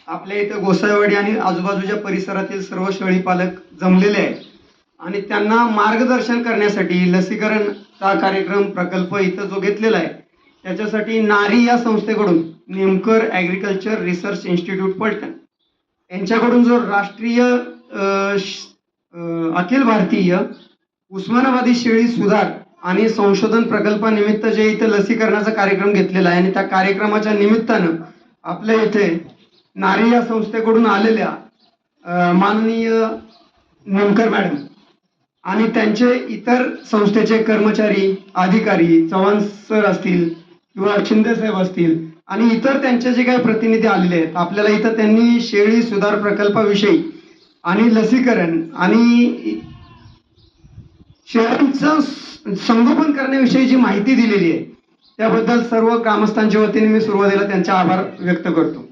आपल्या इथे गोसाईवाडी आणि आजूबाजूच्या परिसरातील सर्व शेळी पालक जमलेले आहेत आणि त्यांना मार्गदर्शन करण्यासाठी लसीकरणचा कार्यक्रम प्रकल्प इथं जो घेतलेला आहे त्याच्यासाठी नारी या संस्थेकडून नेमकर ॲग्रिकल्चर रिसर्च इन्स्टिट्यूट पलटण यांच्याकडून जो राष्ट्रीय अखिल भारतीय उस्मानाबादी शेळी सुधार आणि संशोधन प्रकल्पानिमित्त जे इथे लसीकरणाचा कार्यक्रम घेतलेला आहे आणि त्या कार्यक्रमाच्या निमित्तानं आपल्या इथे नारी या संस्थेकडून आलेल्या माननीय नेमकर मॅडम आणि त्यांचे इतर संस्थेचे कर्मचारी अधिकारी चव्हाण सर असतील किंवा शिंदे साहेब असतील आणि इतर त्यांचे जे काही प्रतिनिधी आलेले आहेत आपल्याला इथं त्यांनी शेळी सुधार प्रकल्पाविषयी आणि लसीकरण आणि शेळ्यांचं संगोपन करण्याविषयी जी माहिती दिलेली आहे त्याबद्दल सर्व ग्रामस्थांच्या वतीने मी सुरुवातीला त्यांचे आभार व्यक्त करतो.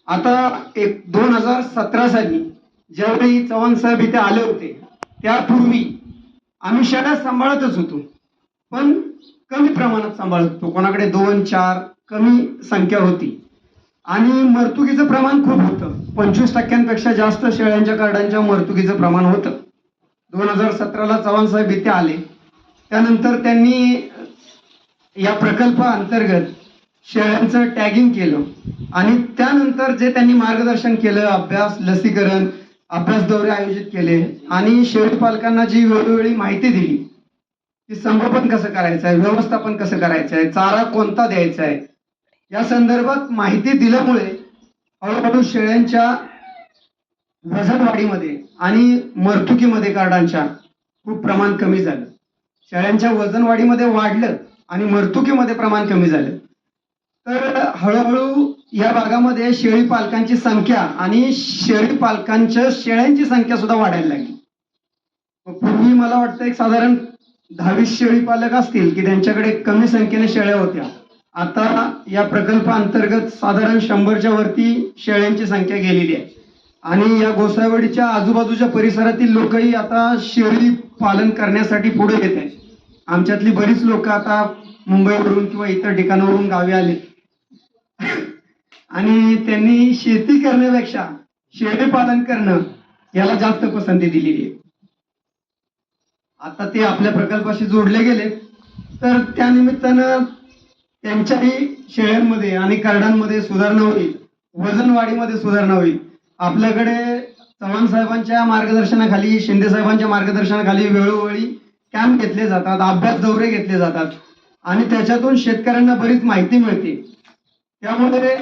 आता 2017 साली ज्यावेळी चव्हाण साहेब इथे आले होते त्यापूर्वी आम्ही शेळ्या सांभाळतच होतो पण कमी प्रमाणात सांभाळत होतो. कोणाकडे 2-4 कमी संख्या होती आणि मरतुकीचं प्रमाण खूप होतं. 25% जास्त शेळ्यांच्या कार्डांच्या मरतुकीचं प्रमाण होतं. 2017ला चव्हाण साहेब इथे आले त्यानंतर त्यांनी या प्रकल्पाअंतर्गत शेळ्यांचं टॅगिंग केलं आणि त्यानंतर जे त्यांनी मार्गदर्शन केलं अभ्यास लसीकरण अभ्यास दौरे आयोजित केले आणि शेळी पालकांना जी वेळोवेळी माहिती दिली की संगोपन कसं करायचं आहे व्यवस्थापन कसं करायचं आहे चारा कोणता द्यायचा आहे या संदर्भात माहिती दिल्यामुळे हळूहळू शेळ्यांच्या वजनवाढीमध्ये आणि मरतुकीमध्ये कार्डांच्या खूप प्रमाण कमी झालं. शेळ्यांच्या वजनवाढीमध्ये वाढलं आणि मरतुकीमध्ये प्रमाण कमी झालं. तर हळूहळू या भागामध्ये शेळी पालकांची संख्या आणि शेळी पालकांच्या शेळ्यांची संख्या सुद्धा वाढायला लागली. पूर्वी मला वाटतं एक साधारण 10-20 शेळी पालक असतील की त्यांच्याकडे कमी संख्येने शेळ्या होत्या. आता या प्रकल्पाअंतर्गत साधारण 100च्या वरती शेळ्यांची संख्या गेलेली आहे आणि या गोसाईवाडीच्या आजूबाजूच्या परिसरातील लोकही आता शेळी पालन करण्यासाठी पुढे येत आहेत. आमच्यातली बरीच लोक आता मुंबईवरून किंवा इतर ठिकाणावरून गावी आले आणि त्यांनी शेती करण्यापेक्षा शेळी पालन करणं याला जास्त पसंती दिलेली आहे. आता ते आपल्या प्रकल्पाशी जोडले गेले तर त्या निमित्तानं त्यांच्याही शेळ्यांमध्ये आणि कार्डांमध्ये सुधारणा होईल वजनवाढीमध्ये सुधारणा होईल. आपल्याकडे चव्हाण साहेबांच्या मार्गदर्शनाखाली शिंदे साहेबांच्या मार्गदर्शनाखाली वेळोवेळी कॅम्प घेतले जातात अभ्यास दौरे घेतले जातात आणि त्याच्यातून शेतकऱ्यांना बरीच माहिती मिळते. त्यामुळे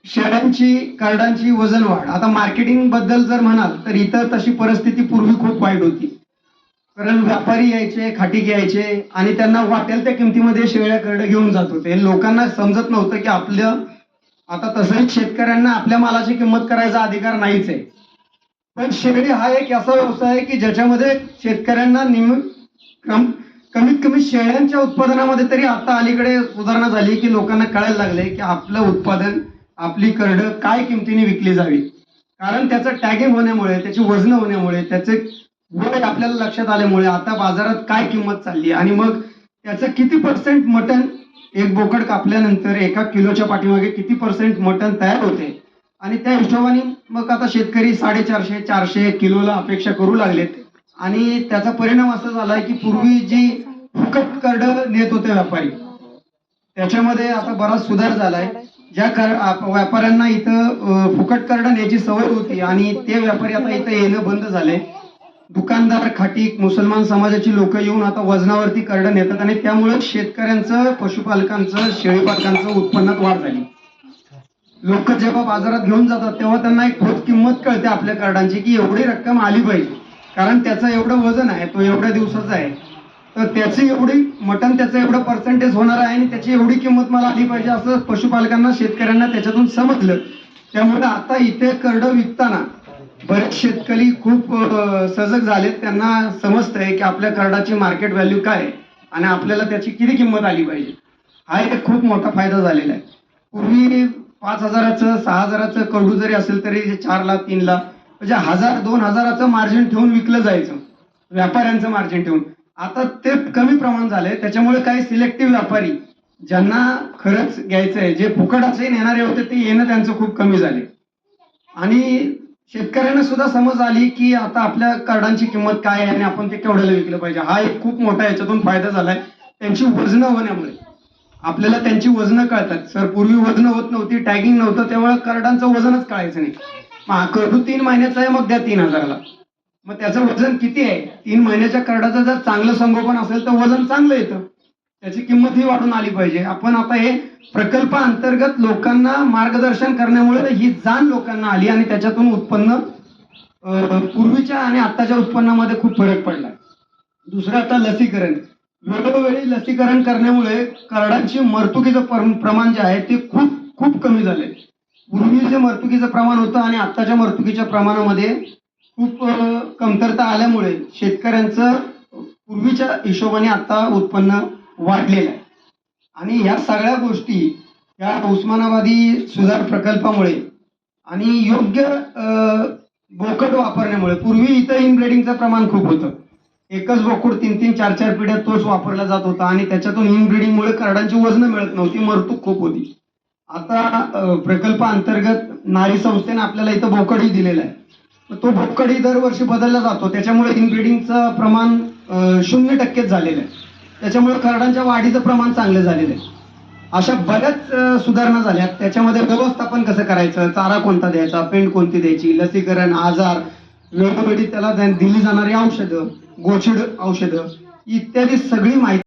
शेळ्यांची कार्डांची वजन वाढ आता मार्केटिंग बद्दल जर म्हणाल तर इथं तशी परिस्थिती पूर्वी खूप वाईट होती. कारण व्यापारी यायचे खाटीक यायचे आणि त्यांना वाटेल त्या किमतीमध्ये शेळ्या कार्ड घेऊन जात होते. लोकांना समजत नव्हतं की आपलं आता तसंही शेतकऱ्यांना आपल्या मालाची किंमत करायचा अधिकार नाहीच आहे. पण शेळी हा एक असा व्यवसाय आहे की ज्याच्यामध्ये शेतकऱ्यांना कमीत कमी शेळ्यांच्या उत्पादनामध्ये तरी आता अलीकडे सुधारणा झाली की लोकांना कळायला लागले की आपलं उत्पादन आपली करड काय किमतीने विकली जावी. कारण त्याचं टॅगिंग होण्यामुळे त्याची वजन होण्यामुळे त्याचे वय आपल्याला लक्षात आल्यामुळे आता बाजारात काय किंमत चालली आणि मग त्याचं किती % मटण एक बोकड कापल्यानंतर 1 किलोच्या पाठीमागे किती % मटण तयार होते आणि त्या हिशोबाने मग आता शेतकरी 450-400 किलोला अपेक्षा करू लागलेत. आणि त्याचा परिणाम असा झालाय की पूर्वी जी फुकट कार्ड नेत होते व्यापारी त्याच्यामध्ये आता बराच सुधार झालाय. ज्या व्यापाऱ्यांना इथं फुकट कार्ड न्यायची सवय होती आणि ते व्यापारी आता इथं येणं बंद झाले. दुकानदार खाटीक मुसलमान समाजाची लोक येऊन आता वजनावरती कार्ड नेतात आणि त्यामुळे शेतकऱ्यांचं पशुपालकांचं शेळीपालकांचं उत्पन्नात वाढ झाली. लोक जेव्हा बाजारात घेऊन जातात तेव्हा त्यांना एक ठोस किंमत कळते आपल्या कार्डांची की एवढी रक्कम आली पाहिजे कारण त्याचं एवढं वजन आहे तो एवढ्या दिवसाचा आहे तर त्याची एवढी मटण त्याचं एवढं % होणार आहे आणि त्याची एवढी किंमत मला आली पाहिजे असं पशुपालकांना शेतकऱ्यांना त्याच्यातून समजलं. त्यामुळे आता इथे कार्ड विकताना बरेच शेतकरी खूप सजग झालेत. त्यांना समजतंय की आपल्या कार्डाची मार्केट व्हॅल्यू काय आहे आणि आपल्याला त्याची किती किंमत आली पाहिजे. हा एक खूप मोठा फायदा झालेला आहे. पूर्वी 5,000चं 6,000चं कार्ड जरी असेल तरी 4 लाख 3 लाख म्हणजे 1,000-2,000चं मार्जिन ठेवून विकलं जायचं व्यापाऱ्यांचं मार्जिन ठेवून. आता ते कमी प्रमाण झालंय त्याच्यामुळे काही सिलेक्टिव्ह व्यापारी ज्यांना खरंच घ्यायचं आहे, जे फुकट असे नेणारे होते ते येणं त्यांचं खूप कमी झाले. आणि शेतकऱ्यांना सुद्धा समज आली की आता आपल्या कार्डांची किंमत काय आहे आणि आपण ते केवढ्याला विकलं पाहिजे. हा एक खूप मोठा याच्यातून फायदा झालाय. त्यांची वजनं होण्यामुळे आपल्याला त्यांची वजनं कळतात. सर पूर्वी वजनं होत नव्हती, टॅगिंग नव्हतं, तेव्हा कार्डांचं वजनच कळायचं नाही. मग कर्ड 3 महिन्याचा आहे, मग द्या 3,000ला. मग त्याचं वजन किती आहे? 3 महिन्याच्या कार्डाचं जर चांगलं संगोपन असेल तर वजन चांगलं येतं, त्याची किंमत ही वाढून आली पाहिजे. आपण आता हे प्रकल्प अंतर्गत लोकांना मार्गदर्शन करण्यामुळे ही जाण लोकांना आली आणि त्याच्यातून उत्पन्न पूर्वीच्या आणि आत्ताच्या उत्पन्नामध्ये खूप फरक पडला. दुसरं आता लसीकरण. वेळोवेळी लसीकरण करण्यामुळे कार्डांची मरतुकीचं प्रमाण जे आहे ते खूप खूप कमी झाले. पूर्वी जे मरतुकीचं प्रमाण होतं आणि आत्ताच्या मरतुकीच्या प्रमाणामध्ये खूप कमतरता आल्यामुळे शेतकऱ्यांचं पूर्वीच्या हिशोबाने आता उत्पन्न वाढलेलं आहे. आणि या सगळ्या गोष्टी या उस्मानाबादी सुधार प्रकल्पामुळे आणि योग्य बोकड वापरण्यामुळे, पूर्वी इथं इनब्रेडिंगचं प्रमाण खूप होतं. एकच बोकड 3-3, 4-4 पिढ्या तोच वापरला जात होता आणि त्याच्यातून इनब्रीडिंगमुळे कार्डांची वजनं मिळत नव्हती, मरतूक खूप होती. आता प्रकल्प अंतर्गत नारी संस्थेने आपल्याला इथं बोकडही दिलेला आहे. तो बोकडही दरवर्षी बदलला जातो, त्याच्यामुळे इनब्रीडिंगचं प्रमाण 0% झालेलं आहे. त्याच्यामुळे कार्डांच्या वाढीचं प्रमाण चांगलं झालेलं आहे. अशा बऱ्याच सुधारणा झाल्या. त्याच्यामध्ये व्यवस्थापन कसं करायचं, चारा कोणता द्यायचा, पेंड कोणती द्यायची, लसीकरण, आजार, वेळोवेळी त्याला दिली जाणारी औषधं, गोचिड औषधं इत्यादी सगळी माहिती